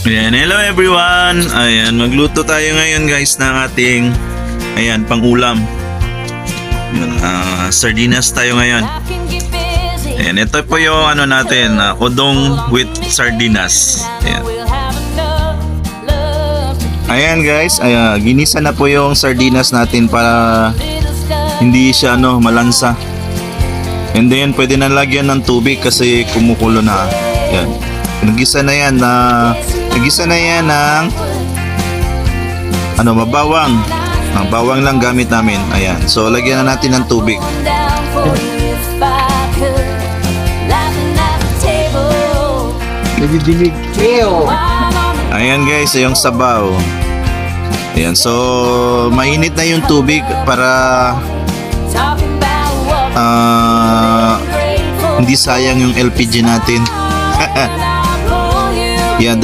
Ayan, hello everyone. Ayan, magluto tayo ngayon guys ng ating pang-ulam. Sardinas tayo ngayon. Ayan, ito po yung natin, udong with sardinas. Ayan. Ayan guys, ginisa na po yung sardinas natin para hindi siya malansa. And then pwede na lagyan ng tubig kasi kumukulo na. Ayan. Nagisa na yan ng mabawang. Ang bawang lang gamit namin. Ayan. So lagyan na natin ng tubig. Nadidinig. Ayan guys, yung sabaw. Ayan. So mainit na yung tubig para hindi sayang yung LPG natin. Yan,